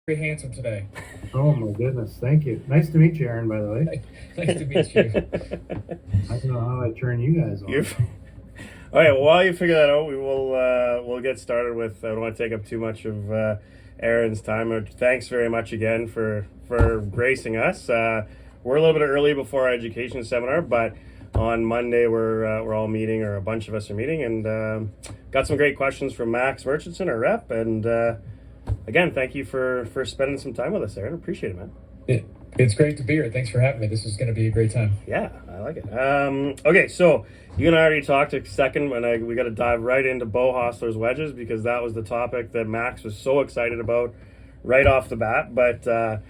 Very handsome today. Oh my goodness, thank you. Nice to meet you, Aaron, by the way. Nice to meet you. I don't know how I turn you guys You're on. all right. Well, while you figure that out, we'll get started with. I don't want to take up too much of Aaron's time. Thanks very much again for gracing us. We're a little bit early before our education seminar, but on Monday we're all meeting, or a bunch of us are meeting, and got some great questions from Max Murchison, our rep. And again, thank you for spending some time with us, Aaron. Appreciate it, man. It's great to be here. Thanks for having me. This is going to be a great time. Yeah, I like it. Okay, so you and I already talked a second, and we got to dive right into Bo Hostler's wedges, because that was the topic that Max was so excited about right off the bat. But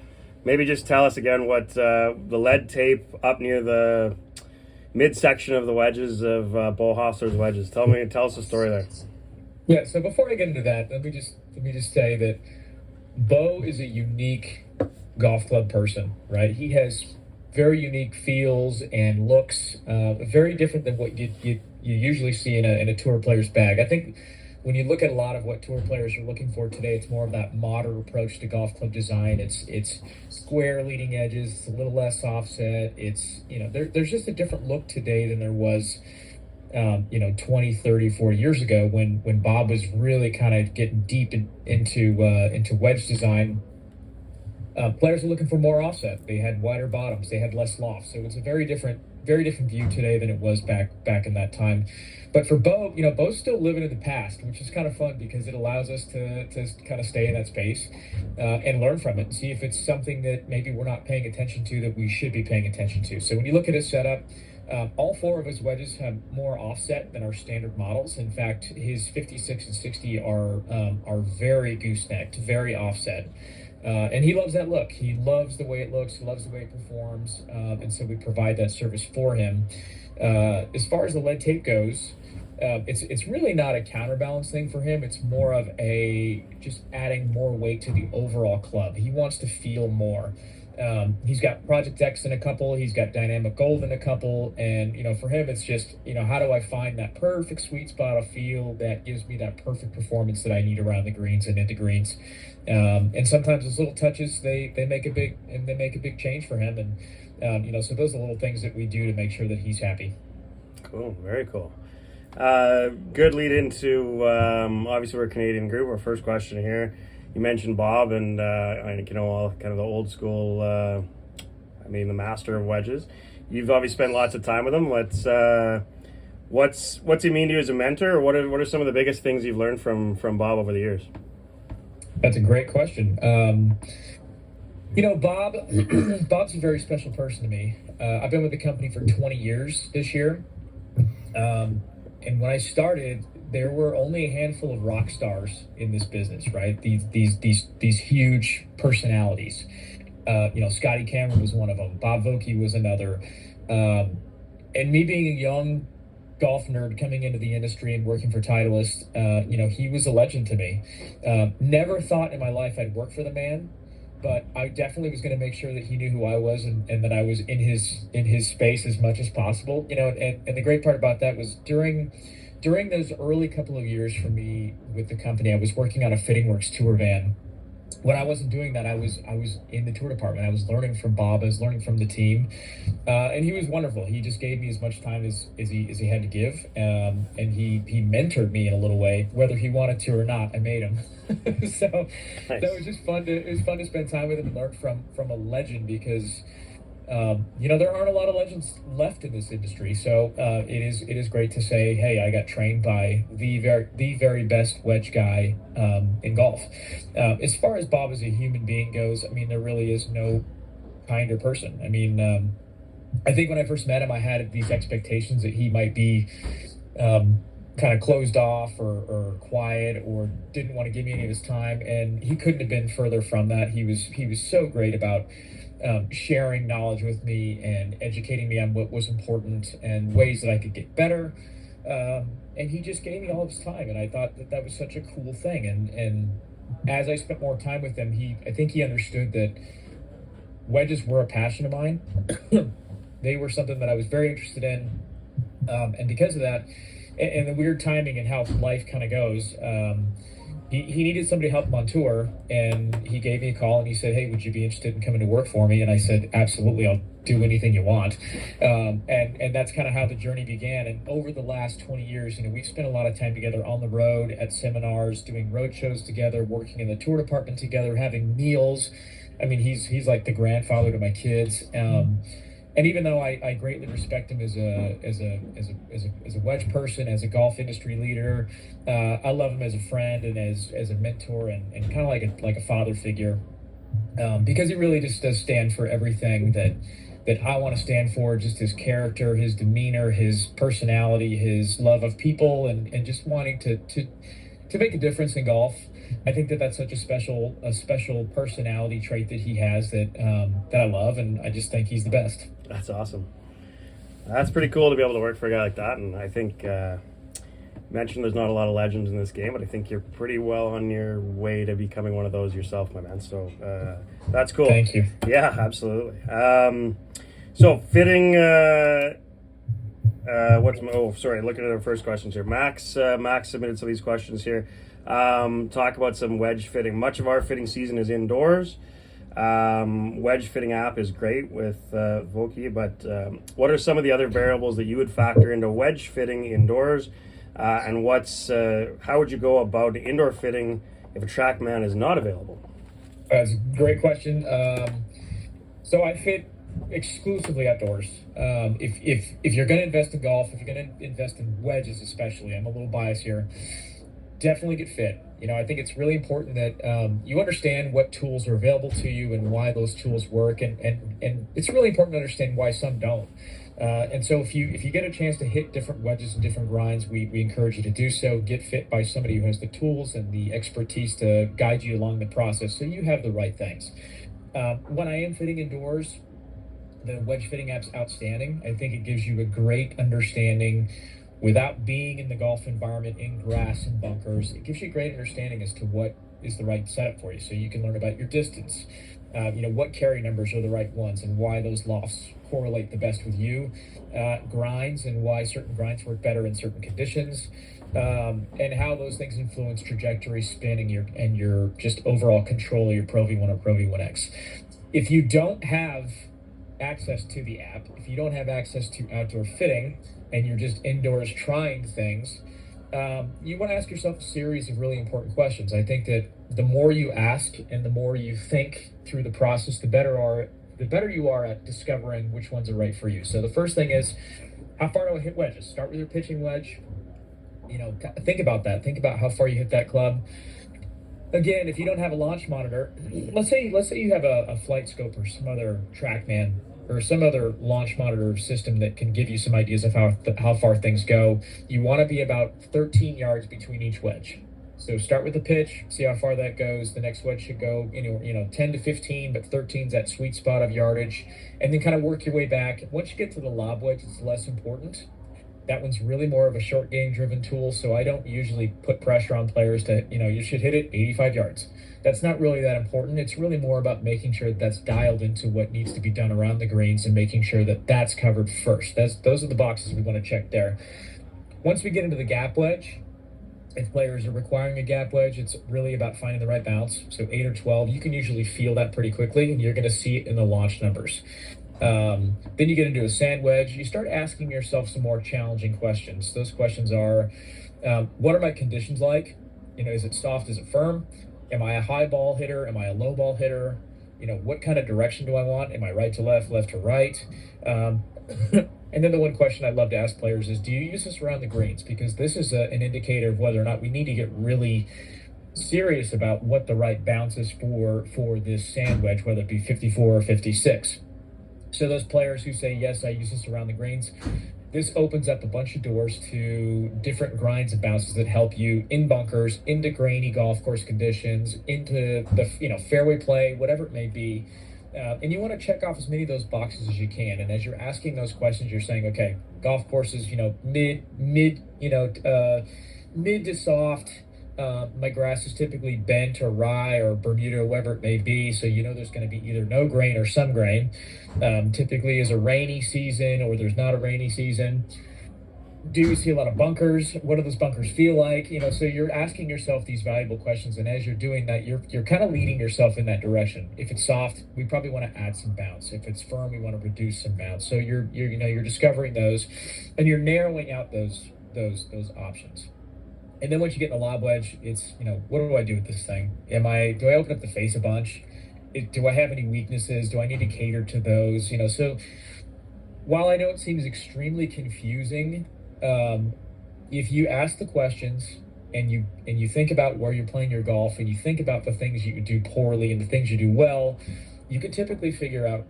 maybe just tell us again what the lead tape up near the midsection of the wedges of Bo Hostler's wedges. Tell us the story there. Yeah. So before I get into that, let me just say that Bo is a unique golf club person, right? He has very unique feels and looks, very different than what you usually see in a tour player's bag. I think when you look at a lot of what tour players are looking for today, it's more of that modern approach to golf club design. It's square leading edges, it's a little less offset. It's there's just a different look today than there was 20, 30, 40 years ago when Bob was really kind of getting deep into wedge design. Players are looking for more offset. They had wider bottoms. They had less loft. So it's a very different view today than it was back in that time. But for Bo, Bo's still living in the past, which is kind of fun because it allows us to kind of stay in that space and learn from it and see if it's something that maybe we're not paying attention to that we should be paying attention to. So when you look at his setup, all four of his wedges have more offset than our standard models. In fact, his 56 and 60 are very goosenecked, very offset. And he loves that look. He loves the way it looks. He loves the way it performs. And so we provide that service for him. As far as the lead tape goes, it's really not a counterbalance thing for him. It's more of a just adding more weight to the overall club. He wants to feel more. He's got Project X in a couple. He's got Dynamic Gold in a couple. And, for him, it's just, how do I find that perfect sweet spot of feel that gives me that perfect performance that I need around the greens and into greens. And sometimes those little touches, they make a big change for him. And, so those are the little things that we do to make sure that he's happy. Cool. Very cool. Good lead into, obviously we're a Canadian group. Our first question here. You mentioned Bob, and all kind of the old school. The master of wedges. You've obviously spent lots of time with him. What's he mean to you as a mentor? Or what are some of the biggest things you've learned from Bob over the years? That's a great question. Bob, Bob's a very special person to me. I've been with the company for 20 years this year. And when I started, there were only a handful of rock stars in this business, right? These huge personalities. Scotty Cameron was one of them. Bob Vokey was another. And me being a young golf nerd coming into the industry and working for Titleist, he was a legend to me. Never thought in my life I'd work for the man, but I definitely was going to make sure that he knew who I was and that I was in his space as much as possible. And the great part about that was during those early couple of years for me with the company, I was working on a Fitting Works tour van. When I wasn't doing that, I was in the tour department. I was learning from Bob. I was learning from the team, and he was wonderful. He just gave me as much time as he had to give, and he mentored me in a little way, whether he wanted to or not. I made him, so Nice. that was just fun. It was fun to spend time with him and learn from a legend because. There aren't a lot of legends left in this industry, so it is great to say, hey, I got trained by the very best wedge guy in golf. As far as Bob as a human being goes, there really is no kinder person. I think when I first met him, I had these expectations that he might be kind of closed off or quiet or didn't want to give me any of his time, and he couldn't have been further from that. He was so great about sharing knowledge with me and educating me on what was important and ways that I could get better. And he just gave me all of his time, and I thought that was such a cool thing. And as I spent more time with him, I think he understood that wedges were a passion of mine. They were something that I was very interested in, and because of that, and the weird timing and how life kind of goes. he needed somebody to help him on tour, and he gave me a call and he said, "Hey, would you be interested in coming to work for me?" And I said, "Absolutely, I'll do anything you want." And that's kind of how the journey began. And over the last 20 years, we've spent a lot of time together on the road, at seminars, doing road shows together, working in the tour department together, having meals. I mean, he's like the grandfather to my kids. And even though I greatly respect him as a wedge person, as a golf industry leader, I love him as a friend and as a mentor, and kind of like a father figure, because he really just does stand for everything that I want to stand for. Just his character, his demeanor, his personality, his love of people, and just wanting to make a difference in golf. I think that's such a special personality trait that he has that I love, and I just think he's the best. That's awesome. That's pretty cool to be able to work for a guy like that. And I think mentioned there's not a lot of legends in this game, but I think you're pretty well on your way to becoming one of those yourself, my man. So that's cool. Thank you. Yeah, absolutely. So fitting. Looking at our first questions here. Max submitted some of these questions here. Talk about some wedge fitting. Much of our fitting season is indoors. Wedge fitting app is great with Voki, but what are some of the other variables that you would factor into wedge fitting indoors? And how would you go about indoor fitting if a TrackMan is not available? That's a great question. So I fit exclusively outdoors. If you're going to invest in golf, if you're going to invest in wedges especially, I'm a little biased here, definitely get fit. I think it's really important that you understand what tools are available to you and why those tools work, and it's really important to understand why some don't. And so if you get a chance to hit different wedges and different grinds, we encourage you to do so. Get fit by somebody who has the tools and the expertise to guide you along the process so you have the right things. When I am fitting indoors, the wedge fitting app's outstanding. I think it gives you a great understanding without being in the golf environment, in grass and bunkers. It gives you a great understanding as to what is the right setup for you. So you can learn about your distance, what carry numbers are the right ones and why those lofts correlate the best with you, grinds and why certain grinds work better in certain conditions, and how those things influence trajectory, spin, and your just overall control of your Pro V1 or Pro V1X. If you don't have access to the app, if you don't have access to outdoor fitting, and you're just indoors trying things, you want to ask yourself a series of really important questions. I think that the more you ask and the more you think through the process, the better you are at discovering which ones are right for you. So the first thing is, how far do I hit wedges? Start with your pitching wedge. Think about that. Think about how far you hit that club. Again, if you don't have a launch monitor, let's say you have a flight scope or some other TrackMan or some other launch monitor system that can give you some ideas of how far things go. You want to be about 13 yards between each wedge. So start with the pitch, see how far that goes. The next wedge should go 10 to 15, but 13 is that sweet spot of yardage. And then kind of work your way back. Once you get to the lob wedge, it's less important. That one's really more of a short game driven tool, so I don't usually put pressure on players to, you should hit it 85 yards. That's not really that important. It's really more about making sure that's dialed into what needs to be done around the greens and making sure that that's covered first. Those are the boxes we want to check there. Once we get into the gap wedge, if players are requiring a gap wedge, it's really about finding the right bounce. So 8 or 12, you can usually feel that pretty quickly, and you're going to see it in the launch numbers. Then you get into a sand wedge. You start asking yourself some more challenging questions. Those questions are, what are my conditions like? Is it soft? Is it firm? Am I a high ball hitter? Am I a low ball hitter? What kind of direction do I want? Am I right to left, left to right? And then the one question I love to ask players is, do you use this around the greens? Because this is an indicator of whether or not we need to get really serious about what the right bounce is for this sand wedge, whether it be 54 or 56. So those players who say, yes, I use this around the greens, this opens up a bunch of doors to different grinds and bounces that help you in bunkers, into grainy golf course conditions, into the fairway play, whatever it may be. And you want to check off as many of those boxes as you can. And as you're asking those questions, you're saying, okay, golf courses, mid to soft. My grass is typically bent or rye or Bermuda, whatever it may be. So there's going to be either no grain or some grain. Typically is a rainy season or there's not a rainy season. Do you see a lot of bunkers? What do those bunkers feel like? So you're asking yourself these valuable questions, and as you're doing that, you're kind of leading yourself in that direction. If it's soft, we probably want to add some bounce. If it's firm, we want to reduce some bounce. So you're discovering those, and you're narrowing out those options. And then once you get in the lob wedge, it's what do I do with this thing? Do I open up the face a bunch? Do I have any weaknesses? Do I need to cater to those? So while I know it seems extremely confusing, if you ask the questions and you think about where you're playing your golf and you think about the things you do poorly and the things you do well, you can typically figure out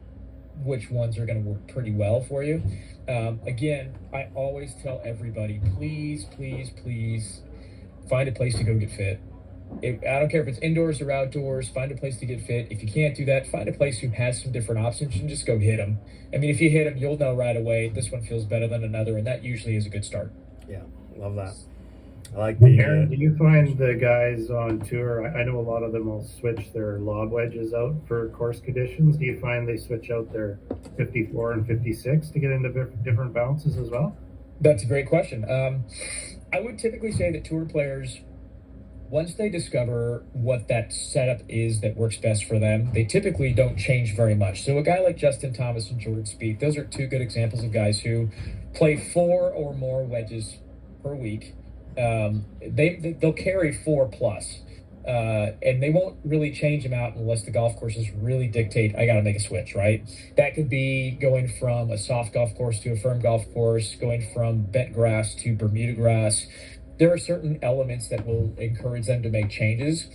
which ones are going to work pretty well for you. Again, I always tell everybody, please, please, please find a place to go get fit. I don't care if it's indoors or outdoors, find a place to get fit. If you can't do that, find a place who has some different options and just go hit them. I mean, if you hit them, you'll know right away this one feels better than another, and that usually is a good start. Yeah, love that. I like the. Aaron, do you find the guys on tour? I know a lot of them will switch their lob wedges out for course conditions. Do you find they switch out their 54 and 56 to get into different bounces as well? That's a great question. I would typically say that tour players, once they discover what that setup is that works best for them, they typically don't change very much. So a guy like Justin Thomas and Jordan Spieth, those are two good examples of guys who play 4 or more wedges per week. They'll carry 4 plus, and they won't really change them out unless the golf courses really dictate, I got to make a switch, right? That could be going from a soft golf course to a firm golf course, going from bent grass to Bermuda grass. There are certain elements that will encourage them to make changes.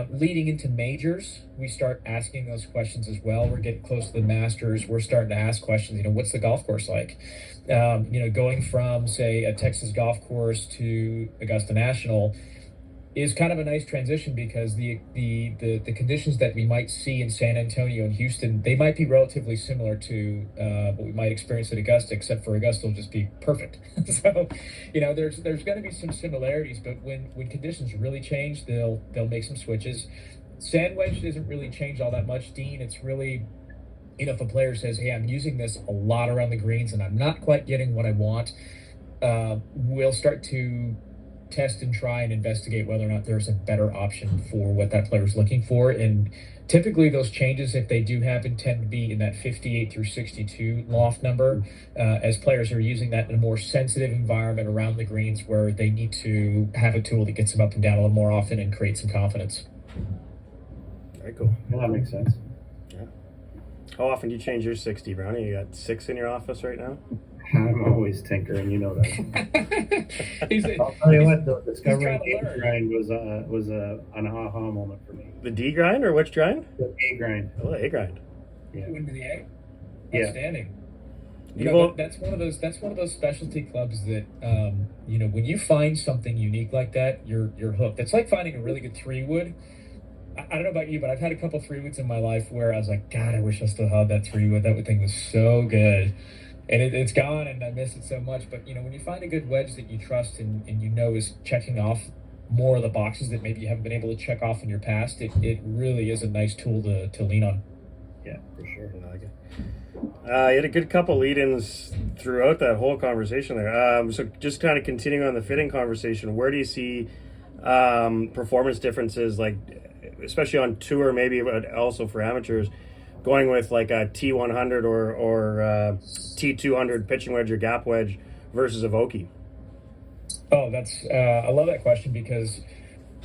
Leading into majors, we start asking those questions as well. We're getting close to the Masters. We're starting to ask questions, what's the golf course like? Going from, say, a Texas golf course to Augusta National is kind of a nice transition because the conditions that we might see in San Antonio and Houston, they might be relatively similar to what we might experience at Augusta, except for Augusta will just be perfect. So, there's going to be some similarities, but when conditions really change, they'll make some switches. Sand wedge doesn't really change all that much, Dean. It's really, if a player says, hey, I'm using this a lot around the greens and I'm not quite getting what I want, we'll start to test and try and investigate whether or not there's a better option for what that player is looking for. And typically those changes, if they do happen, tend to be in that 58 through 62 loft number, as players are using that in a more sensitive environment around the greens where they need to have a tool that gets them up and down a little more often and create some confidence. Very cool. Yeah, that makes sense. Yeah. How often do you change your 60, Brownie? You got 6 in your office right now? I'm always tinkering, you know that. He's I'll tell you what, though, discovering the grind was an aha moment for me. The D grind or which grind? The A grind. Oh, the A grind. Yeah. into the A. Yeah. Outstanding. You That's one of those specialty clubs that when you find something unique like that, you're hooked. It's like finding a really good 3-wood. I don't know about you, but I've had a couple 3-woods in my life where I was like, God, I wish I still had that 3-wood. That thing was so good. And it's gone, and I miss it so much. But, when you find a good wedge that you trust and is checking off more of the boxes that maybe you haven't been able to check off in your past, it really is a nice tool to lean on. Yeah, for sure. I like it. You had a good couple lead-ins throughout that whole conversation there. So just kind of continuing on the fitting conversation, where do you see performance differences, like especially on tour, maybe, but also for amateurs, going with like a T100 or T200 pitching wedge or gap wedge versus a Vokey? Oh, I love that question because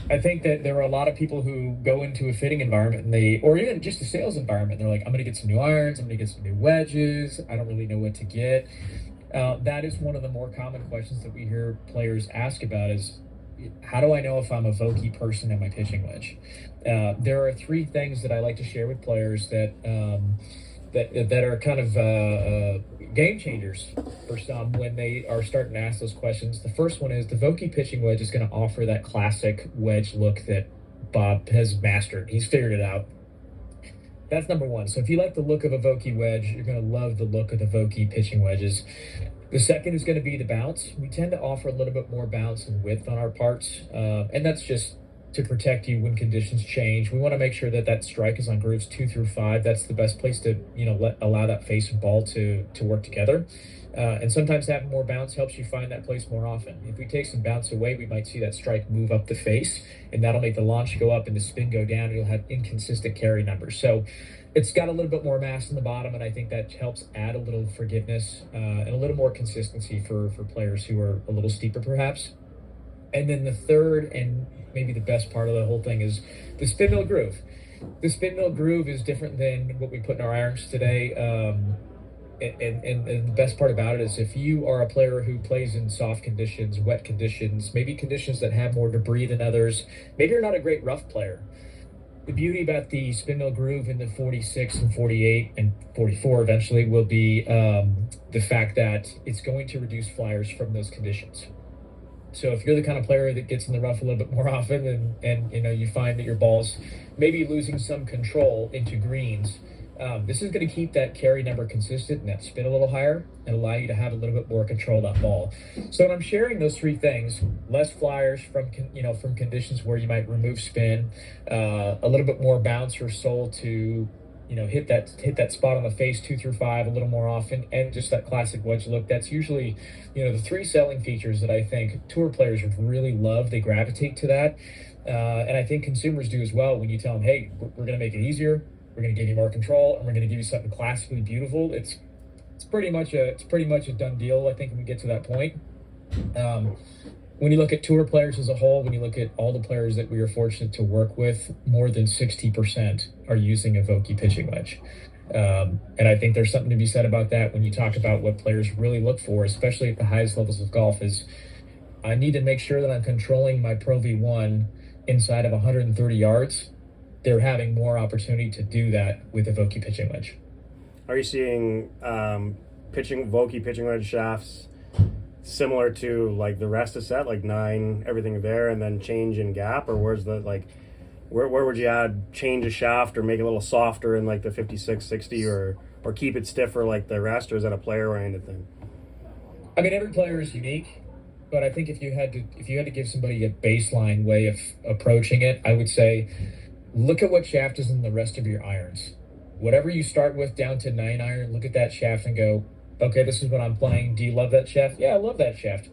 I think that there are a lot of people who go into a fitting environment or even just a sales environment. They're like, I'm going to get some new irons. I'm going to get some new wedges. I don't really know what to get. That is one of the more common questions that we hear players ask about is, how do I know if I'm a Vokey person in my pitching wedge? There are 3 things that I like to share with players that are kind of game changers for some when they are starting to ask those questions. The first one is the Vokey pitching wedge is going to offer that classic wedge look that Bob has mastered. He's figured it out. That's number one. So if you like the look of a Vokey wedge, you're going to love the look of the Vokey pitching wedges. The second is going to be the bounce. We tend to offer a little bit more bounce and width on our parts, and that's just to protect you when conditions change. We want to make sure that that strike is on grooves 2 through 5. That's the best place to, allow that face and ball to work together. And sometimes having more bounce helps you find that place more often. If we take some bounce away, we might see that strike move up the face, and that'll make the launch go up and the spin go down, and you'll have inconsistent carry numbers. So it's got a little bit more mass in the bottom, and I think that helps add a little forgiveness and a little more consistency for players who are a little steeper, perhaps. And then the third and maybe the best part of the whole thing is the spin mill groove. The spin mill groove is different than what we put in our irons today. And the best part about it is if you are a player who plays in soft conditions, wet conditions, maybe conditions that have more debris than others, maybe you're not a great rough player. The beauty about the spin mill groove in the 46 and 48 and 44 eventually will be the fact that it's going to reduce flyers from those conditions. So if you're the kind of player that gets in the rough a little bit more often and you find that your ball's maybe losing some control into greens, this is going to keep that carry number consistent and that spin a little higher and allow you to have a little bit more control of that ball. So when I'm sharing those three things, less flyers from conditions where you might remove spin, a little bit more bounce or soul to hit that spot on the face 2 through 5 a little more often, and just that classic wedge look. That's usually the three selling features that I think tour players really love. They gravitate to that, and I think consumers do as well. When you tell them, hey, we're going to make it easier, we're going to give you more control, and we're going to give you something classically beautiful, it's pretty much a done deal, I think, when we get to that point. When you look at tour players as a whole, when you look at all the players that we are fortunate to work with, more than 60% are using a Vokey pitching wedge. And I think there's something to be said about that when you talk about what players really look for, especially at the highest levels of golf, is I need to make sure that I'm controlling my Pro V1 inside of 130 yards. They're having more opportunity to do that with a Vokey pitching wedge. Are you seeing Vokey pitching wedge shafts similar to like the rest of set, like 9, everything there, and then change in gap, or where's the where would you add change a shaft or make it a little softer in like the 56, 60, or keep it stiffer like the rest, or is that a player oriented thing? I mean, every player is unique, but I think if you had to give somebody a baseline way of approaching it, I would say look at what shaft is in the rest of your irons. Whatever you start with down to 9 iron, look at that shaft and go, okay, this is what I'm playing. Do you love that shaft? Yeah, I love that shaft.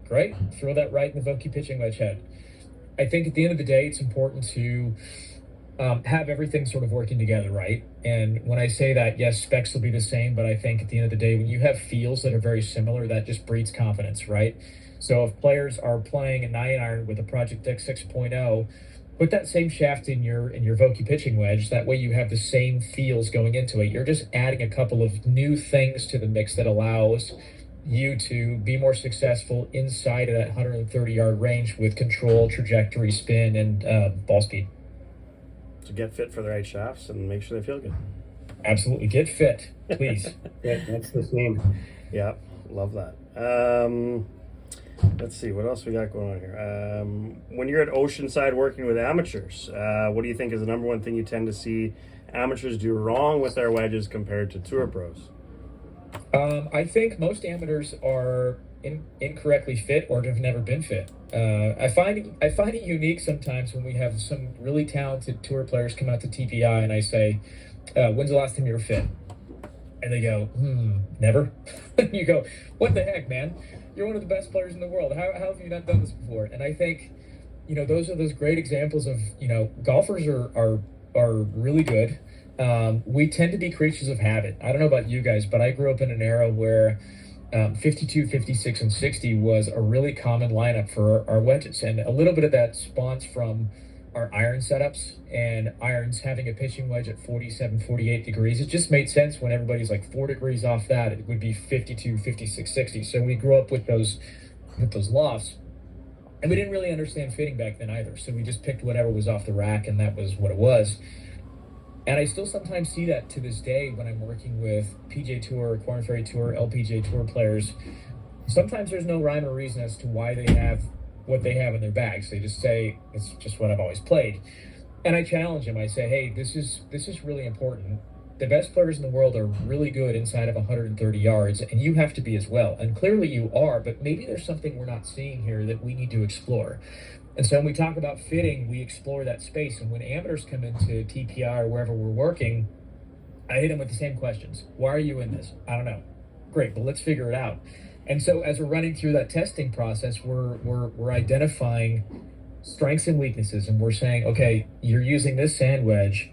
Great. Throw that right in the Vokey pitching wedge head. I think at the end of the day, it's important to have everything sort of working together, right? And when I say that, yes, specs will be the same, but I think at the end of the day, when you have feels that are very similar, that just breeds confidence, right? So if players are playing a 9 iron with a Project X 6.0, put that same shaft in your Vokey pitching wedge. That way you have the same feels going into it. You're just adding a couple of new things to the mix that allows you to be more successful inside of that 130-yard range with control, trajectory, spin, and ball speed. So get fit for the right shafts and make sure they feel good. Absolutely. Get fit, please. Yeah, that's the same. Yeah, love that. Let's see, what else we got going on here? When you're at Oceanside working with amateurs, what do you think is the number one thing you tend to see amateurs do wrong with their wedges compared to tour pros? I think most amateurs are incorrectly fit or have never been fit. I find it unique sometimes when we have some really talented tour players come out to TPI and I say, when's the last time you were fit? And they go, never. You go, what the heck, man? You're one of the best players in the world. How have you not done this before? And I think, those are those great examples of, golfers are really good. We tend to be creatures of habit. I don't know about you guys, but I grew up in an era where 52, 56, and 60 was a really common lineup for our wedges. And a little bit of that spawns from our iron setups and irons having a pitching wedge at 47, 48 degrees. It just made sense when everybody's like 4 degrees off that, it would be 52, 56, 60. So we grew up with those lofts. And we didn't really understand fitting back then either. So we just picked whatever was off the rack and that was what it was. And I still sometimes see that to this day when I'm working with PGA Tour, Korn Ferry Tour, LPGA Tour players. Sometimes there's no rhyme or reason as to why they have what they have in their bags. They just say, it's just what I've always played. And I challenge them. I say, hey, this is really important. The best players in the world are really good inside of 130 yards, and you have to be as well. And clearly you are, but maybe there's something we're not seeing here that we need to explore. And so when we talk about fitting, we explore that space. And when amateurs come into TPI or wherever we're working, I hit them with the same questions. Why are you in this? I don't know. Great, well, let's figure it out. And so as we're running through that testing process, we're identifying strengths and weaknesses, and we're saying, okay, you're using this sand wedge.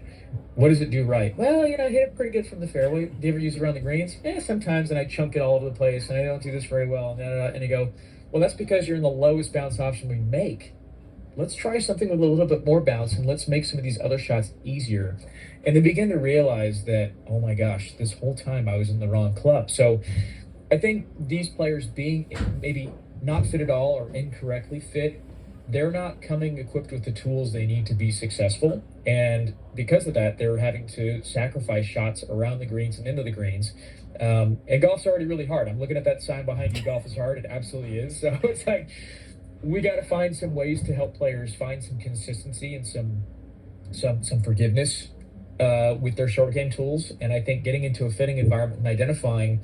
What does it do right? Well, I hit it pretty good from the fairway. Do you ever use it around the greens? Yeah, sometimes, and I chunk it all over the place, and I don't do this very well. And you go, well, that's because you're in the lowest bounce option we make. Let's try something with a little bit more bounce, and let's make some of these other shots easier. And they begin to realize that, oh my gosh, this whole time I was in the wrong club. So I think these players being maybe not fit at all or incorrectly fit, they're not coming equipped with the tools they need to be successful. And because of that, they're having to sacrifice shots around the greens and into the greens. And golf's already really hard. I'm looking at that sign behind you, golf is hard. It absolutely is. So it's like, we got to find some ways to help players find some consistency and some forgiveness with their short game tools. And I think getting into a fitting environment and identifying,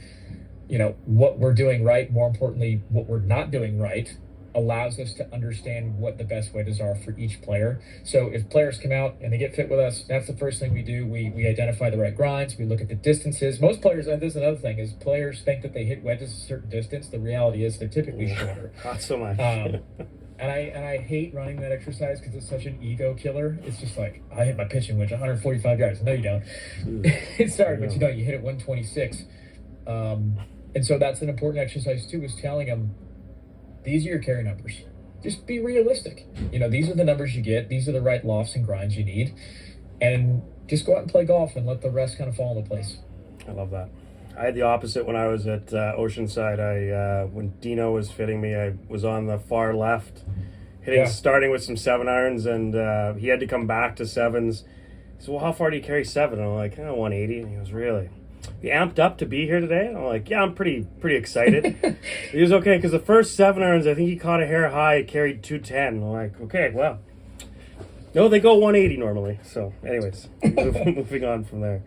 what we're doing right, more importantly, what we're not doing right, allows us to understand what the best ways are for each player. So if players come out and they get fit with us, that's the first thing we do. We identify the right grinds. We look at the distances. Most players, and this is another thing, is players think that they hit wedges a certain distance. The reality is they're typically shorter. Not so much. And I hate running that exercise because it's such an ego killer. It's just like, I hit my pitching wedge 145 yards. No, you don't. Sorry, but you don't. You hit it 126. And so that's an important exercise too, is telling them, these are your carry numbers. Just be realistic. These are the numbers you get. These are the right lofts and grinds you need. And just go out and play golf and let the rest kind of fall into place. I love that. I had the opposite when I was at Oceanside. When Dino was fitting me, I was on the far left, starting with some 7-irons, and he had to come back to 7s. He said, well, how far do you carry 7? And I'm like, 180. And he goes, really? You amped up to be here today? And I'm like, yeah, I'm pretty excited. He was okay, because the first 7-irons, I think he caught a hair high, carried 210. I'm like, okay, well. No, they go 180 normally. So, anyways, moving on from there.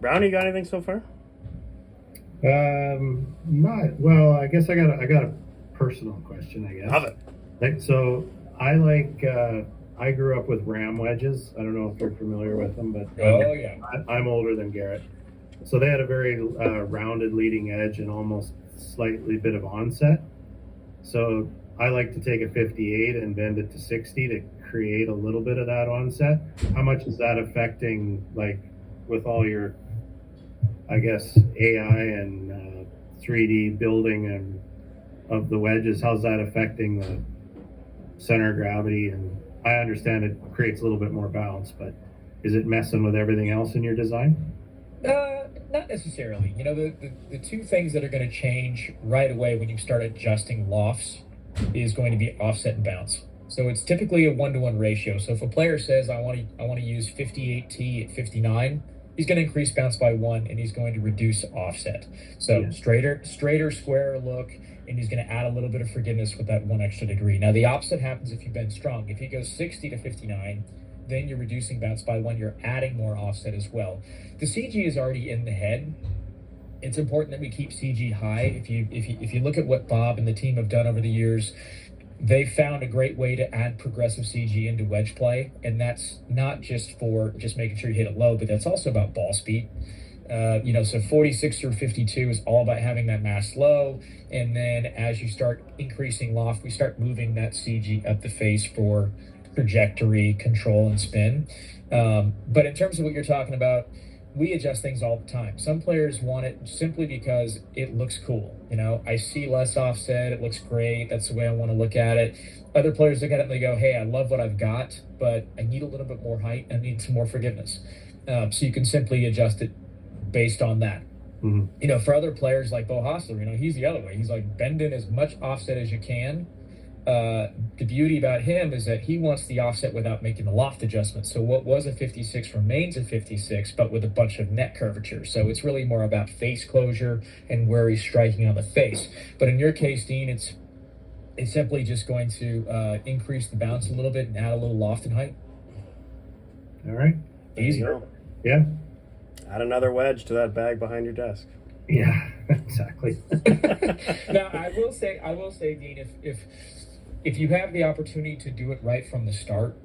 Brownie, you got anything so far? Not well. I guess I got a personal question. I guess. Love it. I grew up with ram wedges. I don't know if you're familiar with them, but yeah, I'm older than Garrett. So they had a very rounded leading edge and almost slightly bit of onset. So I like to take a 58 and bend it to 60 to create a little bit of that onset. How much is that affecting, like, with all your, I guess, AI and 3D building and of the wedges? How's that affecting the center of gravity? And I understand it creates a little bit more bounce, but is it messing with everything else in your design? Not necessarily. The two things that are going to change right away when you start adjusting lofts is going to be offset and bounce. So it's typically a 1-to-1 ratio. So if a player says, I want to use 58T at 59, he's going to increase bounce by 1, and he's going to reduce offset. So straighter, squarer look, and he's going to add a little bit of forgiveness with that 1 extra degree. Now, the opposite happens if you bend strong. If he goes 60 to 59, then you're reducing bounce by 1. You're adding more offset as well. The CG is already in the head. It's important that we keep CG high. If you look at what Bob and the team have done over the years, they found a great way to add progressive CG into wedge play, and that's not just for just making sure you hit it low, but that's also about ball speed. So 46 through 52 is all about having that mass low, and then as you start increasing loft, we start moving that CG up the face for trajectory, control, and spin. But in terms of what you're talking about, we adjust things all the time. Some players want it simply because it looks cool. I see less offset, it looks great, that's the way I want to look at it. Other players look at it and they go, hey, I love what I've got, but I need a little bit more height, I need some more forgiveness. So you can simply adjust it based on that. Mm-hmm. For other players like Bo Hostler, he's the other way. He's like, bend in as much offset as you can. The beauty about him is that he wants the offset without making the loft adjustment. So what was a 56 remains a 56, but with a bunch of net curvature. So it's really more about face closure and where he's striking on the face. But in your case, Dean, it's simply just going to increase the bounce a little bit and add a little loft and height. All right. Easier. Yeah. Add another wedge to that bag behind your desk. Yeah, exactly. Now, I will say, Dean, if if you have the opportunity to do it right from the start,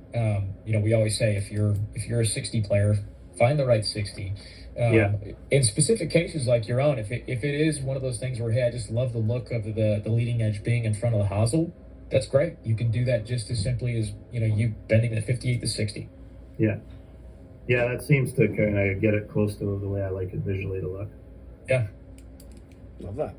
we always say if you're a 60 player, find the right 60. Yeah. In specific cases like your own, if it is one of those things where, hey, I just love the look of the leading edge being in front of the hosel, that's great. You can do that just as simply as you bending the 58 to 60. Yeah. Yeah, that seems to kind of get it close to the way I like it visually to look. Yeah. Love that.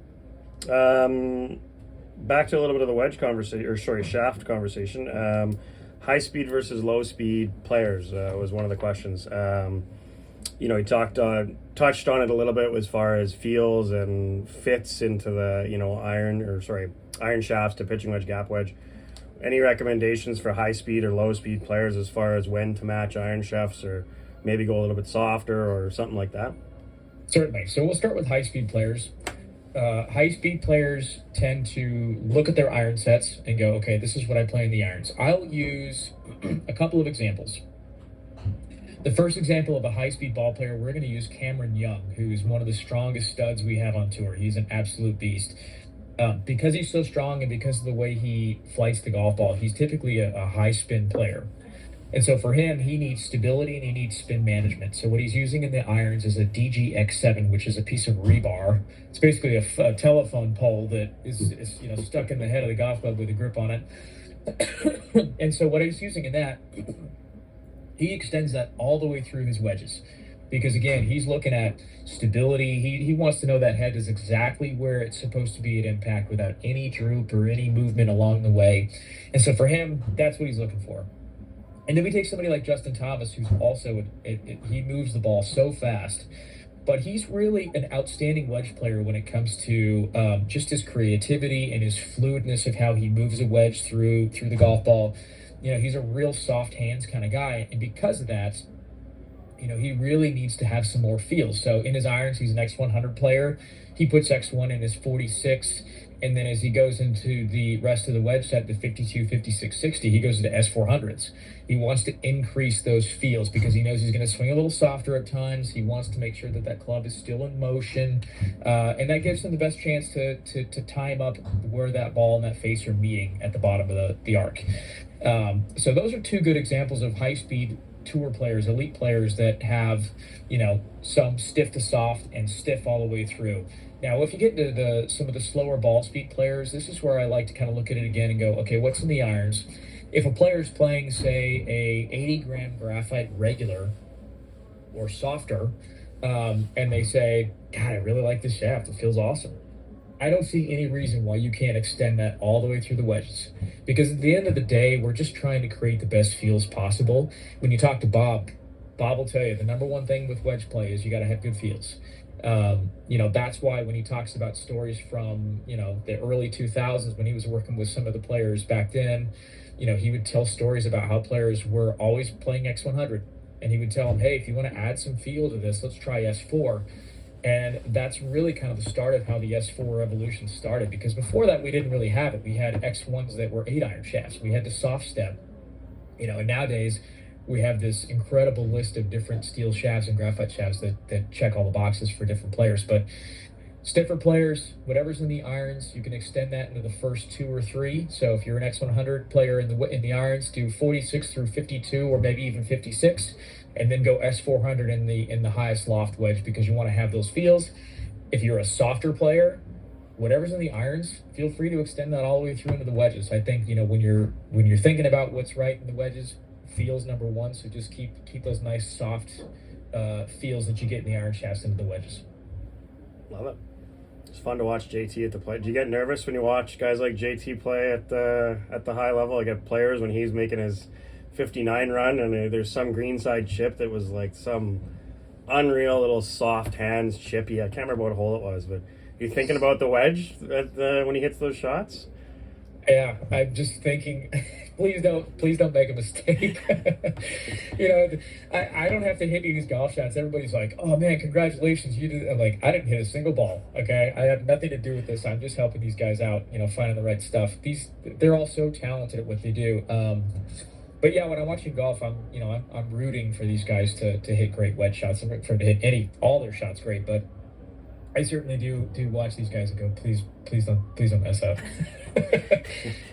Back to a little bit of the wedge conversation, or sorry, shaft conversation. High speed versus low speed players was one of the questions. He touched on it a little bit as far as feels and fits into the iron shafts to pitching wedge, gap wedge. Any recommendations for high speed or low speed players as far as when to match iron shafts, or maybe go a little bit softer or something like that? Certainly. So we'll start with high speed players. High speed players tend to look at their iron sets and go, okay, this is what I play in the irons. I'll use a couple of examples. The first example of a high speed ball player, we're going to use Cameron Young, who's one of the strongest studs we have on tour. He's an absolute beast. Because he's so strong and because of the way he flights the golf ball, he's typically a high spin player. And so for him, he needs stability and he needs spin management. So what he's using in the irons is a DGX7, which is a piece of rebar. It's basically a telephone pole that is stuck in the head of the golf club with a grip on it. And so what he's using in that, he extends that all the way through his wedges. Because again, he's looking at stability. He wants to know that head is exactly where it's supposed to be at impact without any droop or any movement along the way. And so for him, that's what he's looking for. And then we take somebody like Justin Thomas, who's also, he moves the ball so fast, but he's really an outstanding wedge player when it comes to just his creativity and his fluidness of how he moves a wedge through the golf ball. He's a real soft hands kind of guy. And because of that, he really needs to have some more feel. So in his irons, he's an X100 player. He puts X1 in his 46. And then as he goes into the rest of the wedge set, the 52, 56, 60, he goes into S400s. He wants to increase those feels because he knows he's going to swing a little softer at times. He wants to make sure that that club is still in motion. And that gives him the best chance to time up where that ball and that face are meeting at the bottom of the arc. So those are two good examples of high-speed tour players, elite players that have, some stiff to soft and stiff all the way through. Now, if you get into some of the slower ball speed players, this is where I like to kind of look at it again and go, okay, what's in the irons? If a player is playing, say, a 80-gram graphite regular or softer, and they say, God, I really like this shaft. It feels awesome. I don't see any reason why you can't extend that all the way through the wedges. Because at the end of the day, we're just trying to create the best feels possible. When you talk to Bob will tell you the number one thing with wedge play is you got to have good feels. That's why when he talks about stories from, the early 2000s when he was working with some of the players back then, he would tell stories about how players were always playing X100. And he would tell them, hey, if you want to add some feel to this, let's try S4. And that's really kind of the start of how the S4 revolution started, because before that, we didn't really have it. We had X1s that were 8-iron shafts. We had the soft step, and nowadays we have this incredible list of different steel shafts and graphite shafts that check all the boxes for different players. But stiffer players, whatever's in the irons, you can extend that into the first 2 or 3. So if you're an X100 player in the irons, do 46 through 52 or maybe even 56. And then go S400 in the highest loft wedge because you want to have those feels. If you're a softer player, whatever's in the irons, feel free to extend that all the way through into the wedges. I think when you're thinking about what's right in the wedges, feels number one. So just keep those nice soft feels that you get in the iron shafts into the wedges. Love it. It's fun to watch JT at the play. Do you get nervous when you watch guys like JT play at the high level? Like at players when he's making his 59 run and there's some greenside chip that was like some unreal little soft hands chippy. I can't remember what hole it was, but you thinking about the wedge when he hits those shots? Yeah, I'm just thinking, please don't make a mistake. I don't have to hit these golf shots. Everybody's like, oh man, congratulations, you did. I'm like, I didn't hit a single ball. Okay, I have nothing to do with this. I'm just helping these guys out. Finding the right stuff. They're all so talented at what they do. But yeah, when I'm watching golf, I'm rooting for these guys to hit great wedge shots. I'm rooting for them to hit all their shots great. But I certainly do watch these guys and go, please don't mess up.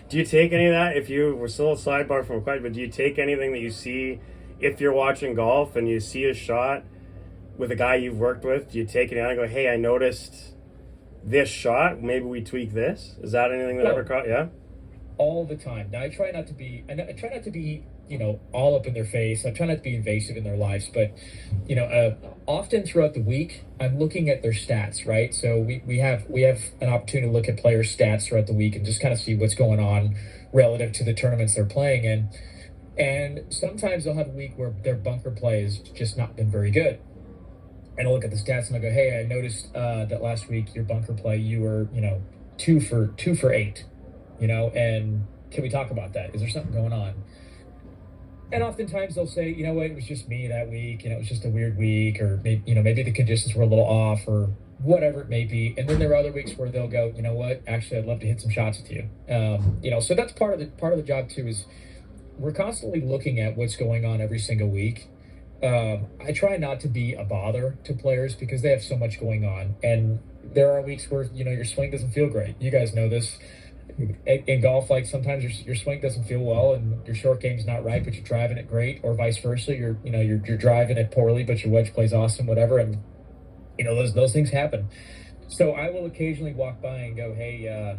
Do you take any of that? If you were still a sidebar from a question, but do you take anything that you see if you're watching golf and you see a shot with a guy you've worked with? Do you take it out and go, hey, I noticed this shot, maybe we tweak this? Is that anything that ever caught? Yeah, all the time. Now I try not to be, all up in their face. I try not to be invasive in their lives, but often throughout the week, I'm looking at their stats, right? So we have an opportunity to look at players' stats throughout the week and just kind of see what's going on relative to the tournaments they're playing in. And sometimes they'll have a week where their bunker play has just not been very good. And I'll look at the stats and I go, hey, I noticed that last week your bunker play, you were, 2 for 8, and can we talk about that? Is there something going on? And oftentimes they'll say, you know what, it was just me that week, it was just a weird week, or maybe the conditions were a little off, or whatever it may be. And then there are other weeks where they'll go, you know what, actually I'd love to hit some shots with you. So that's part of the job too, is we're constantly looking at what's going on every single week. I try not to be a bother to players because they have so much going on, and there are weeks where your swing doesn't feel great. You guys know this. In golf, like sometimes your swing doesn't feel well and your short game's not right, but you're driving it great, or vice versa. You're driving it poorly, but your wedge plays awesome, whatever. And those things happen. So I will occasionally walk by and go, hey,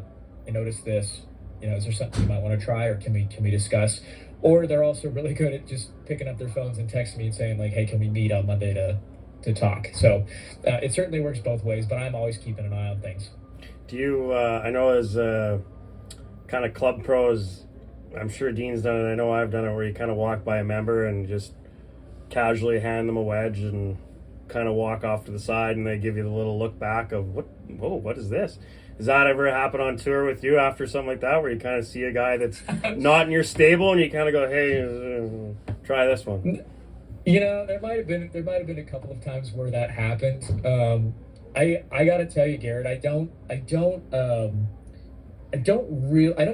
I noticed this. Is there something you might want to try, or can we discuss? Or they're also really good at just picking up their phones and texting me and saying like, hey, can we meet on Monday to talk? So it certainly works both ways, but I'm always keeping an eye on things. Do you? I know as kind of club pros, I'm sure Dean's done it. I know I've done it, where you kind of walk by a member and just casually hand them a wedge and kind of walk off to the side, and they give you the little look back of what is this? Does that ever happen on tour with you after something like that, where you kind of see a guy that's not in your stable and you kind of go, hey, try this one? There might have been a couple of times where that happened. I got to tell you, Garrett, I don't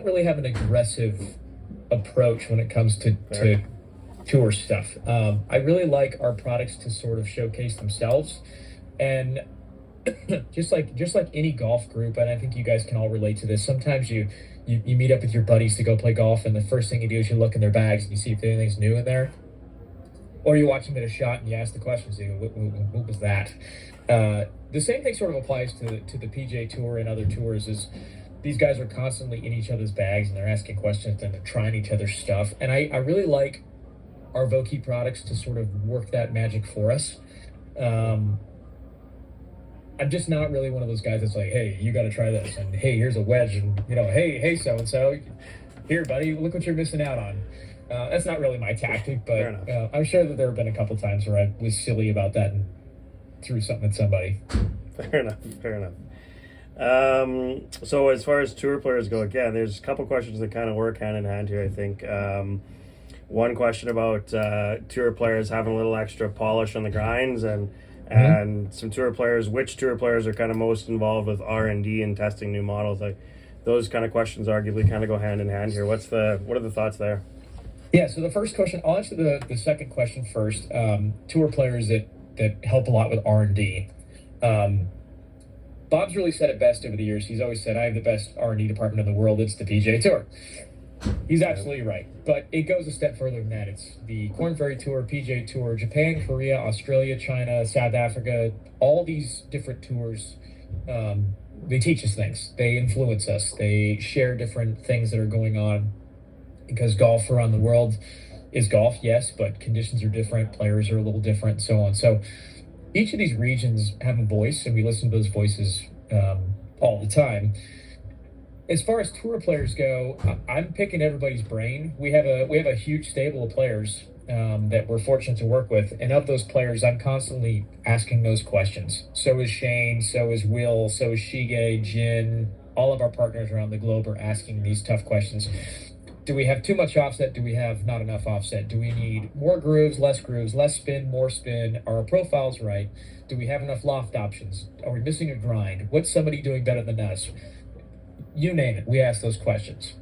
really have an aggressive approach when it comes to tour stuff. I really like our products to sort of showcase themselves, and just like any golf group, and I think you guys can all relate to this. Sometimes you meet up with your buddies to go play golf, and the first thing you do is you look in their bags and you see if anything's new in there, or you watch them hit a shot and you ask the questions. You go, what was that? The same thing sort of applies to the PGA Tour and other tours. Is these guys are constantly in each other's bags and they're asking questions and they're trying each other's stuff. And I really like our Vokey products to sort of work that magic for us. I'm just not really one of those guys that's like, hey, you got to try this, and hey, here's a wedge, and hey, so and so, here, buddy, look what you're missing out on. That's not really my tactic, but I'm sure that there have been a couple times where I was silly about that and threw something at somebody. Fair enough. So as far as tour players go, again, there's a couple questions that kind of work hand in hand here, I think. One question about tour players having a little extra polish on the grinds, and some tour players, which tour players are kind of most involved with R&D and testing new models? Like those kind of questions arguably kind of go hand in hand here. What are the thoughts there? Yeah, so the first question, I'll answer the second question first. Tour players that help a lot with R&D. Bob's really said it best over the years. He's always said, I have the best R&D department in the world. It's the PGA Tour. He's absolutely right. But it goes a step further than that. It's the Korn Ferry Tour, PGA Tour, Japan, Korea, Australia, China, South Africa, all these different tours. They teach us things. They influence us. They share different things that are going on, because golf around the world is golf, yes, but conditions are different. Players are a little different, and so on. So each of these regions have a voice, and we listen to those voices all the time. As far as tour players go, I'm picking everybody's brain. We have a huge stable of players that we're fortunate to work with, and of those players, I'm constantly asking those questions. So is Shane, so is Will, so is Shige, Jin. All of our partners around the globe are asking these tough questions. Do we have too much offset? Do we have not enough offset? Do we need more grooves, less spin, more spin? Are our profiles right? Do we have enough loft options? Are we missing a grind? What's somebody doing better than us? You name it, we ask those questions.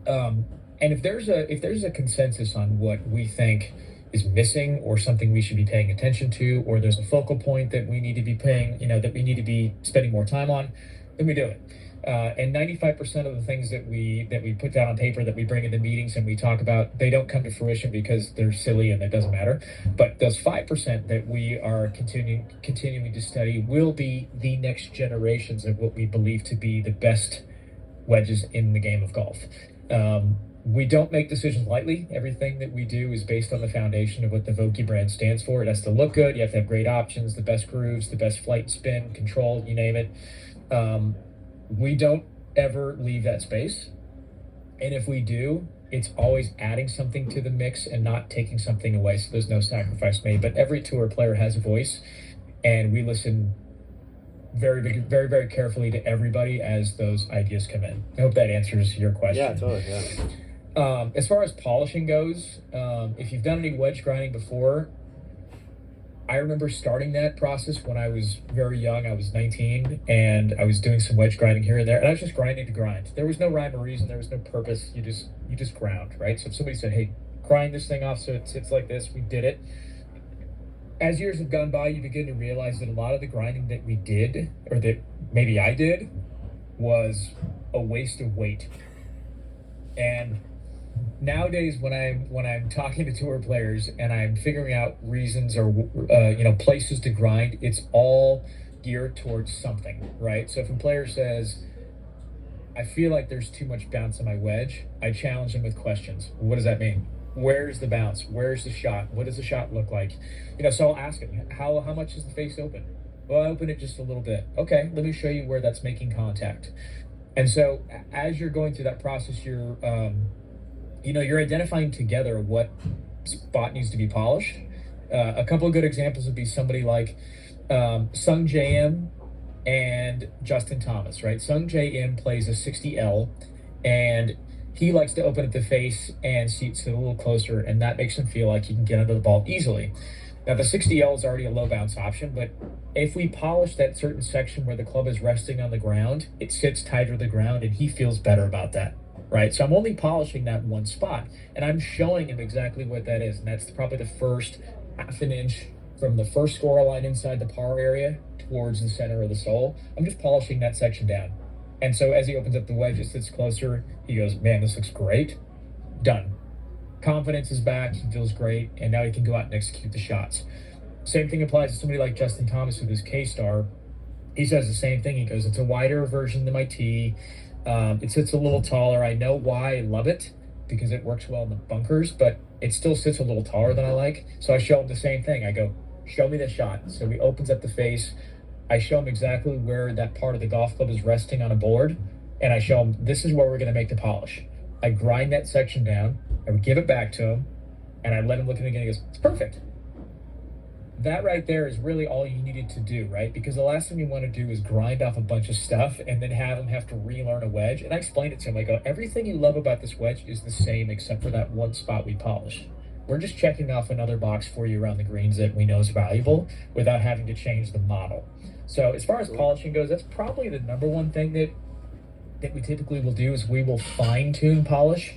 And if there's a consensus on what we think is missing or something we should be paying attention to, or there's a focal point that we need to be that we need to be spending more time on, then we do it. And 95% of the things that we put down on paper, that we bring into meetings and we talk about, they don't come to fruition because they're silly and it doesn't matter. But those 5% that we are continuing to study will be the next generations of what we believe to be the best wedges in the game of golf. We don't make decisions lightly. Everything that we do is based on the foundation of what the Vokey brand stands for. It has to look good. You have to have great options, the best grooves, the best flight and spin, control, you name it. We don't ever leave that space. And if we do, it's always adding something to the mix and not taking something away. So there's no sacrifice made. But every tour player has a voice, and we listen very, very, very carefully to everybody as those ideas come in. I hope that answers your question. Yeah, totally. Yeah. As far as polishing goes, if you've done any wedge grinding before, I remember starting that process when I was very young. I was 19, and I was doing some wedge grinding here and there, and I was just grinding to grind. There was no rhyme or reason. There was no purpose. You just ground, right? So if somebody said, "Hey, grind this thing off so it sits like this," we did it. As years have gone by, you begin to realize that a lot of the grinding that we did, or that maybe I did, was a waste of weight. And nowadays, when I'm talking to tour players and I'm figuring out reasons or places to grind, it's all geared towards something, right? So if a player says, "I feel like there's too much bounce on my wedge," I challenge them with questions. What does that mean? Where's the bounce? Where's the shot? What does the shot look like? So I'll ask them, how much is the face open? Well, I open it just a little bit. Okay, let me show you where that's making contact. And so as you're going through that process, you're identifying together what spot needs to be polished. A couple of good examples would be somebody like Sung J.M. and Justin Thomas, right? Sung J.M. plays a 60L, and he likes to open at the face and sit a little closer, and that makes him feel like he can get under the ball easily. Now, the 60L is already a low bounce option, but if we polish that certain section where the club is resting on the ground, it sits tighter to the ground, and he feels better about that. Right, so I'm only polishing that one spot, and I'm showing him exactly what that is, and that's probably the first half an inch from the first score line inside the par area towards the center of the sole. I'm just polishing that section down, and so as he opens up the wedge, it sits closer. He goes, "Man, this looks great." Done. Confidence is back. He feels great, and now he can go out and execute the shots. Same thing applies to somebody like Justin Thomas with his K-Star. He says the same thing. He goes, "It's a wider version than my tee. It sits a little taller. I know why I love it, because it works well in the bunkers, but it still sits a little taller than I like." So I show him the same thing. I go, "Show me the shot." So he opens up the face. I show him exactly where that part of the golf club is resting on a board, and I show him, this is where we're going to make the polish. I grind that section down. I would give it back to him, and I let him look at it again. He goes, "It's perfect." That right there is really all you needed to do, right? Because the last thing you want to do is grind off a bunch of stuff and then have him have to relearn a wedge. And I explained it to him. I go, "Everything you love about this wedge is the same except for that one spot we polished. We're just checking off another box for you around the greens that we know is valuable without having to change the model." So as far as polishing goes, that's probably the number one thing that we typically will do, is we will fine-tune polish,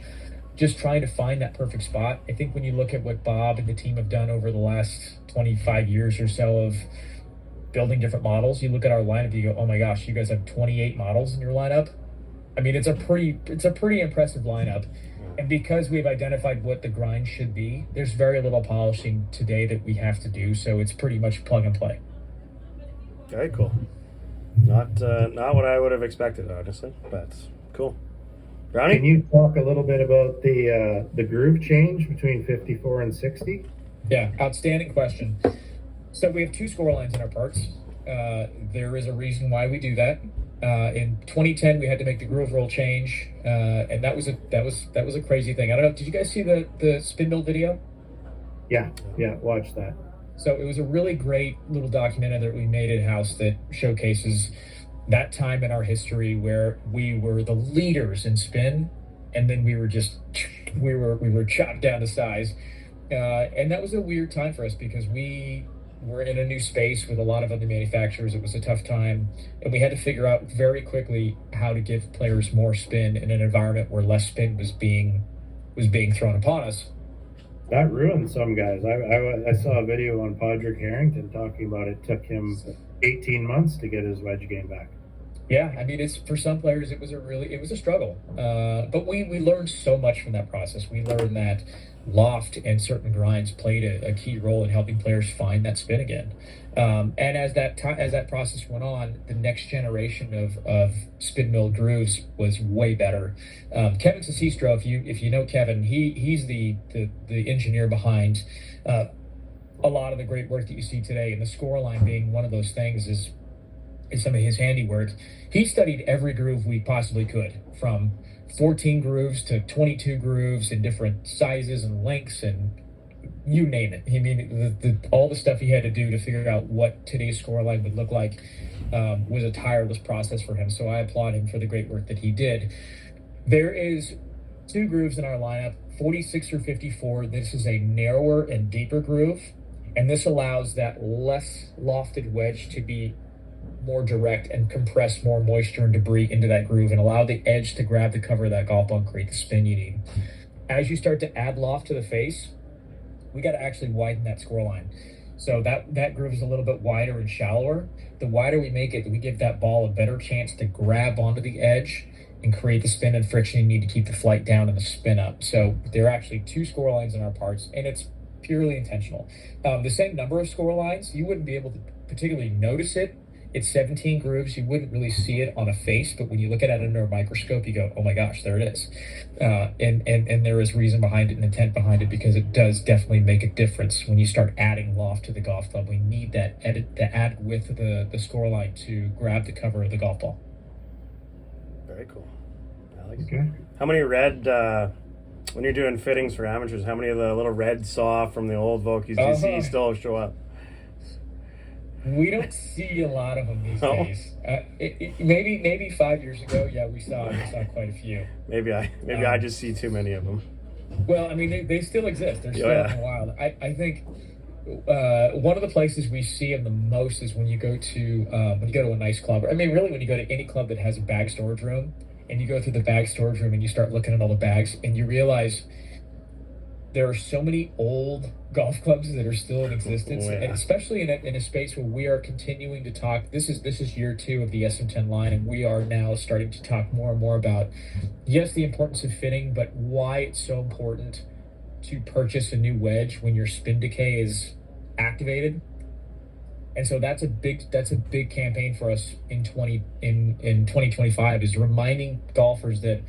just trying to find that perfect spot. I think when you look at what Bob and the team have done over the last 25 years or so of building different models, you look at our lineup, you go, "Oh my gosh, you guys have 28 models in your lineup." I mean, it's a pretty impressive lineup. And because we've identified what the grind should be, there's very little polishing today that we have to do. So it's pretty much plug and play. Very cool. Not what I would have expected, honestly, but cool. Brownie? Can you talk a little bit about the groove change between 54 and 60? Yeah, outstanding question. So we have two score lines in our parts. There is a reason why we do that. In 2010, we had to make the groove roll change, and that was a crazy thing. I don't know. Did you guys see the spindle video? Yeah, watch that. So it was a really great little documentary that we made at house that showcases that time in our history where we were the leaders in spin, and then we were chopped down to size, and that was a weird time for us because we were in a new space with a lot of other manufacturers. It was a tough time, and we had to figure out very quickly how to give players more spin in an environment where less spin was being thrown upon us. That ruined some guys. I saw a video on Podrick Harrington talking about it took him 18 months to get his wedge game back. Yeah, I mean, it's for some players, it was a struggle. But we learned so much from that process. We learned that loft and certain grinds played a key role in helping players find that spin again. And as that process went on, the next generation of spin mill grooves was way better. Kevin Sestro, if you know Kevin, he's the engineer behind a lot of the great work that you see today, and the score line being one of those things is some of his handiwork. He studied every groove we possibly could, from 14 grooves to 22 grooves in different sizes and lengths, and you name it. I mean, all the stuff he had to do to figure out what today's score line would look like was a tireless process for him. So I applaud him for the great work that he did. There is 2 grooves in our lineup, 46 or 54. This is a narrower and deeper groove, and this allows that less lofted wedge to be more direct and compress more moisture and debris into that groove and allow the edge to grab the cover of that golf ball and create the spin you need. As you start to add loft to the face, we got to actually widen that score line. So that groove is a little bit wider and shallower. The wider we make it, we give that ball a better chance to grab onto the edge and create the spin and friction you need to keep the flight down and the spin up. So there are actually 2 score lines in our parts, and it's purely intentional. The same number of score lines, you wouldn't be able to particularly notice it. It's 17 grooves. You wouldn't really see it on a face, but when you look at it under a microscope, you go, oh my gosh, there it is. And there is reason behind it and intent behind it, because it does definitely make a difference when you start adding loft to the golf club. We need that add width of the score line to grab the cover of the golf ball. Very cool. Alex? Okay. How many red, when you're doing fittings for amateurs, how many of the little red saw from the old Vokies do you see still show up? We don't see a lot of them these No. days. Maybe 5 years ago, yeah, we saw quite a few. Maybe I just see too many of them. Well, I mean, they still exist. They're still Yeah. in the wild. I think one of the places we see them the most is when you go to a nice club. I mean, really, when you go to any club that has a bag storage room, and you go through the bag storage room and you start looking at all the bags, and you realize there are so many old golf clubs that are still in existence, and especially in a space where we are continuing to talk. This is year 2 of the SM10 line, and we are now starting to talk more and more about, yes, the importance of fitting, but why it's so important to purchase a new wedge when your spin decay is activated. And so that's a big campaign for us in 2025, is reminding golfers that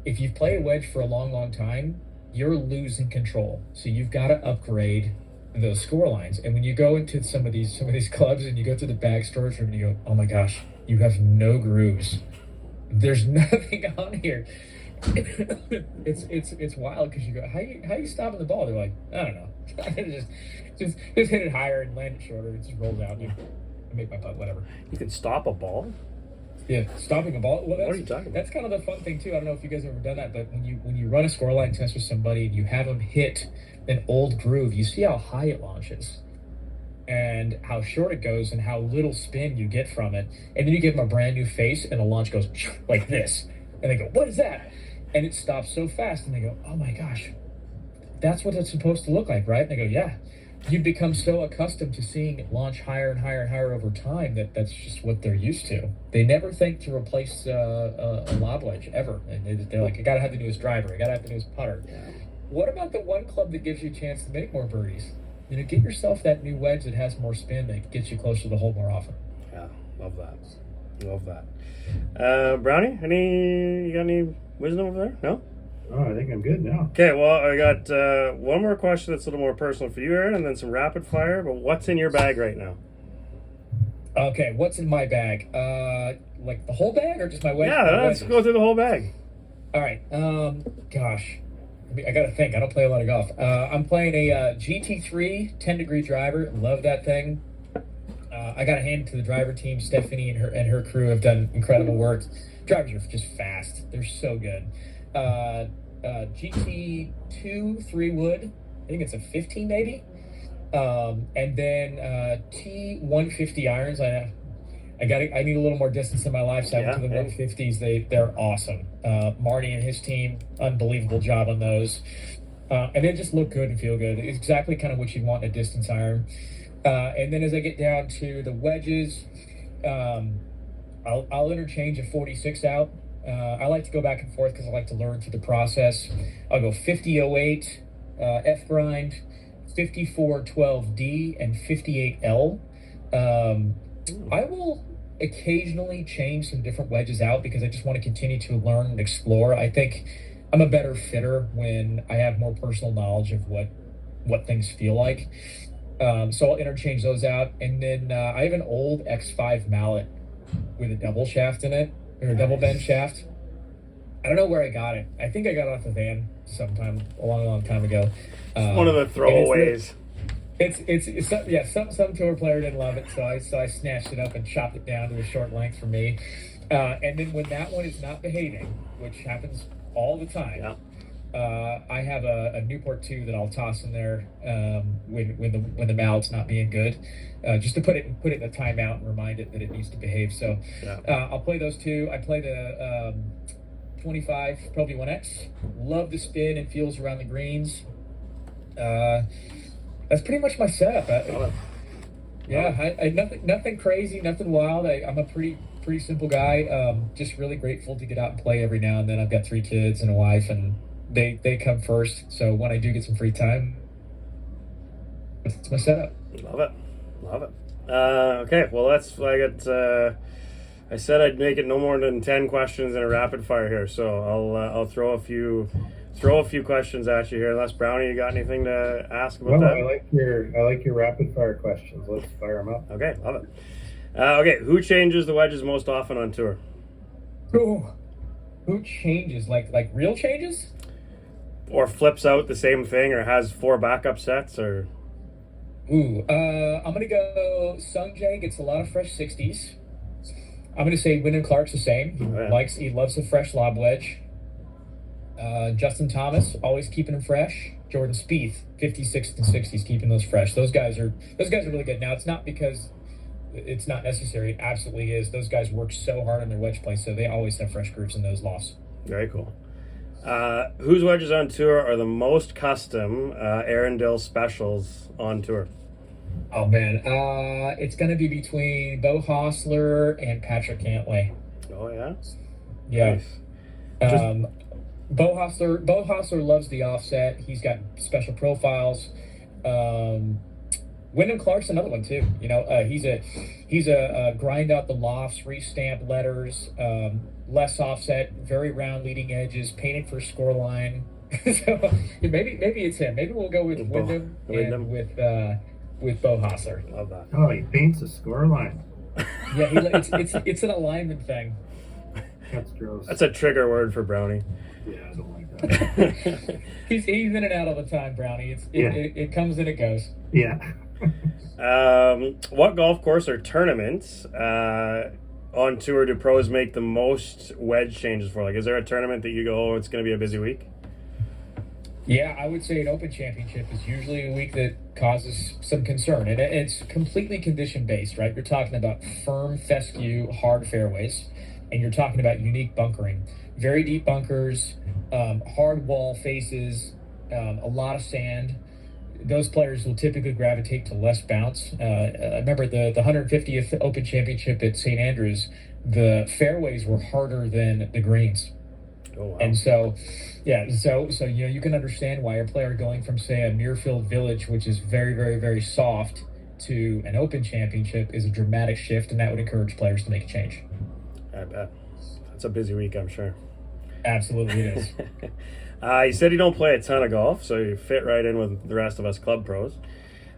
if you've played a wedge for a long time, you're losing control. So you've got to upgrade those score lines. And when you go into some of these clubs and you go through the bag storage room and you go, oh my gosh, you have no grooves. There's nothing on here. It's wild, because you go, how you stopping the ball? They're like, I don't know. just hit it higher and land it shorter. It just rolls out. And make my putt, whatever. You can stop a ball? Yeah, stopping a ball. Well, what are you talking about? That's kind of the fun thing too. I don't know if you guys have ever done that, but when you run a scoreline test with somebody and you have them hit an old groove, you see how high it launches and how short it goes and how little spin you get from it. And then you give them a brand new face and the launch goes like this, and they go, "What is that?" And it stops so fast, and they go, "Oh my gosh, that's what it's supposed to look like, right?" And they go, "Yeah." You become so accustomed to seeing it launch higher and higher and higher over time that's just what they're used to. They never think to replace a lob wedge ever. And they're like, I gotta have the newest driver. I gotta have the newest putter. Yeah. What about the one club that gives you a chance to make more birdies? Get yourself that new wedge that has more spin, that gets you closer to the hole more often. Yeah, love that. Brownie, you got any wisdom over there? No? Oh, I think I'm good now. Okay, well, I got one more question that's a little more personal for you, Aaron, and then some rapid fire. But what's in your bag right now? Okay, what's in my bag? Like the whole bag or just my wedge? Yeah, let's go through the whole bag. All right. Gosh, I gotta think. I don't play a lot of golf. I'm playing a GT3 10-degree driver. Love that thing. I got to hand it to the driver team. Stephanie and her crew have done incredible work. Drivers are just fast. They're so good. GT2 3-wood. I think it's a 15 maybe. And then T150 irons. I need a little more distance in my life, so I went to the 150s. They're awesome. Marty and his team, unbelievable job on those. and then just look good and feel good. It's exactly kind of what you want in a distance iron. And then as I get down to the wedges, I'll interchange a 46 out. I like to go back and forth because I like to learn through the process. I'll go 5008 F grind, 5412D, and 58L. I will occasionally change some different wedges out because I just want to continue to learn and explore. I think I'm a better fitter when I have more personal knowledge of what things feel like. So I'll interchange those out, and then I have an old X5 mallet with a double shaft in it, or a double bend shaft. I don't know where I got it. I think I got it off the van sometime a long time ago. One of the throwaways. Some tour player didn't love it, so I snatched it up and chopped it down to a short length for me. And then when that one is not behaving, which happens all the time, I have a Newport 2 that I'll toss in there when the mallet's not being good, just to put it in a timeout and remind it that it needs to behave. So I'll play those two. I play the 25 Pro V1X. Love the spin and feels around the greens. That's pretty much my setup. Nothing crazy, nothing wild. I'm a pretty simple guy. Just really grateful to get out and play every now and then. I've got 3 kids and a wife, and they come first. So when I do get some free time, it's my setup. Love it. Okay, well I said I'd make it no more than 10 questions in a rapid fire here. So I'll throw a few questions at you here. Unless Brownie, you got anything to ask about that? I like your rapid fire questions. Let's fire them up. Okay, love it. Okay, who changes the wedges most often on tour? Ooh, who changes? Like real changes? Or flips out the same thing, or has 4 backup sets, or? I'm gonna go Sungjae gets a lot of fresh 60s. I'm gonna say Wyndham Clark's the same. Oh, yeah. He loves a fresh lob wedge. Justin Thomas, always keeping them fresh. Jordan Spieth, 56 and 60s, keeping those fresh. Those guys are really good. Now, it's not because it's not necessary. It absolutely is. Those guys work so hard on their wedge play, so they always have fresh grooves in those lofts. Very cool. Whose wedges on tour are the most custom Aaron Dill specials on tour? Oh, man. It's going to be between Bo Hostler and Patrick Cantlay. Oh, yeah? Yeah. Nice. Bo Hostler loves the offset. He's got special profiles. Wyndham Clark's another one too. You know, he's a grind out the lofts, restamp letters, less offset, very round leading edges, painted for score line. So maybe it's him. Maybe we'll go with Wyndham and with Bo Hostler. Love that. Oh, he paints a score line. Yeah, it's an alignment thing. That's gross. That's a trigger word for Brownie. Yeah, I don't like that. he's in and out all the time, Brownie. It comes and it goes. Yeah. What golf course or tournaments on tour do pros make the most wedge changes for? Like, is there a tournament that you go, oh, it's going to be a busy week? Yeah, I would say an Open Championship is usually a week that causes some concern. And it's completely condition-based, right? You're talking about firm, fescue, hard fairways, and you're talking about unique bunkering. Very deep bunkers, hard wall faces, a lot of sand. Those players will typically gravitate to less bounce. I remember the 150th Open Championship at St. Andrews, the fairways were harder than the greens. Oh, wow. And so you can understand why a player going from, say, a Muirfield Village, which is very, very, very soft, to an Open Championship is a dramatic shift, and that would encourage players to make a change. I bet. It's a busy week, I'm sure. Absolutely it is. You said you don't play a ton of golf, so you fit right in with the rest of us club pros.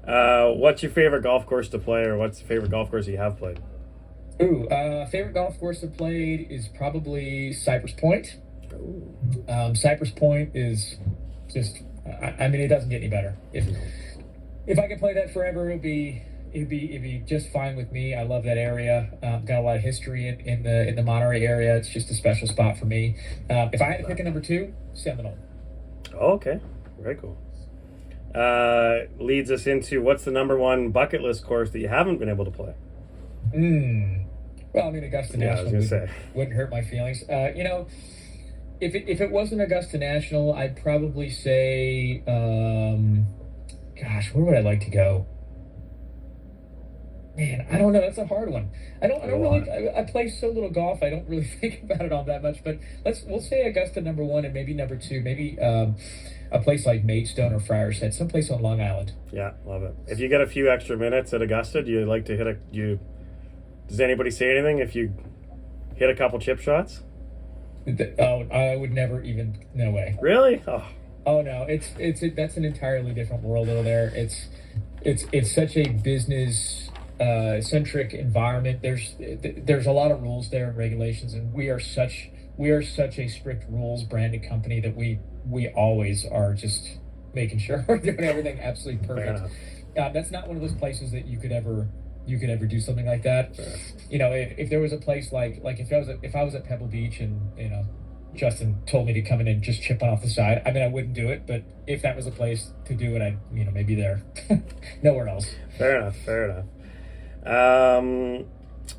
What's your favorite golf course to play, or what's the favorite golf course you have played? Favorite golf course I've played is probably Cypress Point. Cypress Point is just, I mean, it doesn't get any better. If I could play that forever, it'd be just fine with me. I love that area. Got a lot of history in the Monterey area. It's just a special spot for me. If I had to pick a number 2, Seminole. Oh, okay, very cool. Leads us into, what's the number 1 bucket list course that you haven't been able to play? Well, I mean, Augusta National wouldn't hurt my feelings. if it wasn't Augusta National, I'd probably say, gosh, where would I like to go? Man, I don't know. That's a hard one. I don't really. I play so little golf. I don't really think about it all that much. But we'll say Augusta number one, and maybe number two. Maybe a place like Maidstone or Friars Head, someplace on Long Island. Yeah, love it. If you get a few extra minutes at Augusta, do you like to hit does anybody say anything if you hit a couple chip shots? Oh, I would never even. No way. Really? Oh. Oh no, that's an entirely different world over there. It's such a business centric environment. There's a lot of rules there and regulations, and we are such a strict rules branded company that we always are just making sure we're doing everything absolutely perfect. That's not one of those places that you could ever do something like that. Fair. You know, if there was a place like if I was at Pebble Beach and Justin told me to come in and just chip off the side, I mean, I wouldn't do it, but if that was a place to do it, I'd maybe there. Nowhere else. Fair enough.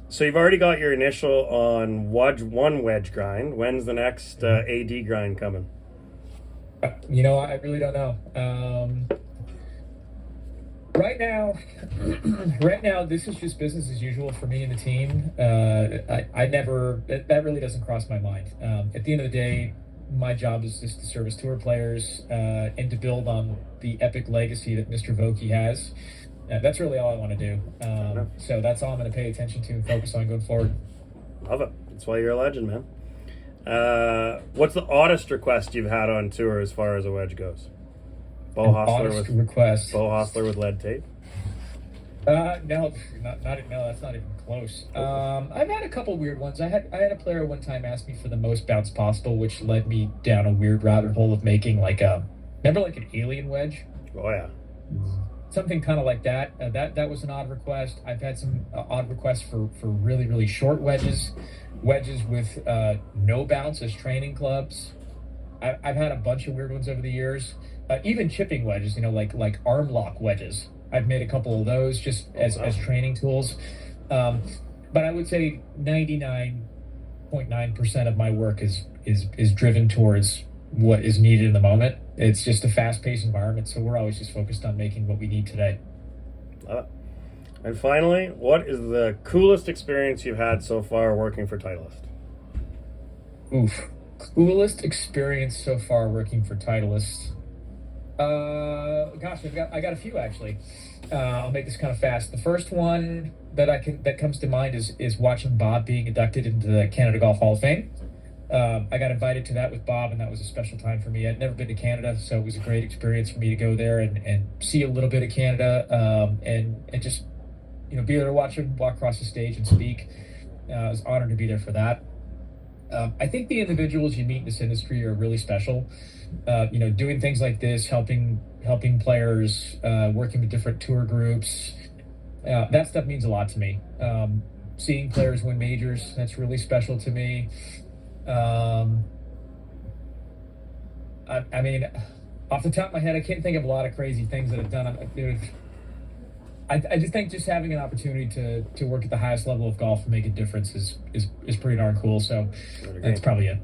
So you've already got your initial on one wedge grind. When's the next AD grind coming? I really don't know. Right now, this is just business as usual for me and the team. I never that really doesn't cross my mind. At the end of the day, my job is just to service tour players and to build on the epic legacy that Mr. Vokey has. That's really all I want to do. So that's all I'm going to pay attention to and focus on going forward. Love it. That's why you're a legend, man. What's the oddest request you've had on tour as far as a wedge goes? Bo Hostler with lead tape? No, that's not even close. I've had a couple weird ones. I had a player one time ask me for the most bounce possible, which led me down a weird rabbit hole of making remember like an alien wedge? Oh yeah. Something kind of like that. That was an odd request. I've had some odd requests for really, really short wedges with no bounce as training clubs. I've had a bunch of weird ones over the years. Even chipping wedges, like arm lock wedges. I've made a couple of those just as training tools. But I would say 99.9% of my work is driven towards what is needed in the moment. It's just a fast-paced environment, so we're always just focused on making what we need today. And finally, what is the coolest experience you've had so far working for Titleist? Oof. Coolest experience so far working for Titleist. Gosh, I got a few actually. I'll make this kind of fast. The first one that comes to mind is watching Bob being inducted into the Canada Golf Hall of Fame. I got invited to that with Bob, and that was a special time for me. I'd never been to Canada, so it was a great experience for me to go there and see a little bit of Canada, and just be there to watch him walk across the stage and speak. I was honored to be there for that. I think the individuals you meet in this industry are really special. Doing things like this, helping players, working with different tour groups, that stuff means a lot to me. Seeing players win majors, that's really special to me. I mean, off the top of my head, I can't think of a lot of crazy things that I've done. I just think just having an opportunity to work at the highest level of golf and make a difference is pretty darn cool. So that's probably it.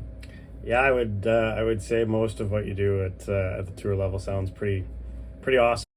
Yeah, I would say most of what you do at the tour level sounds pretty awesome.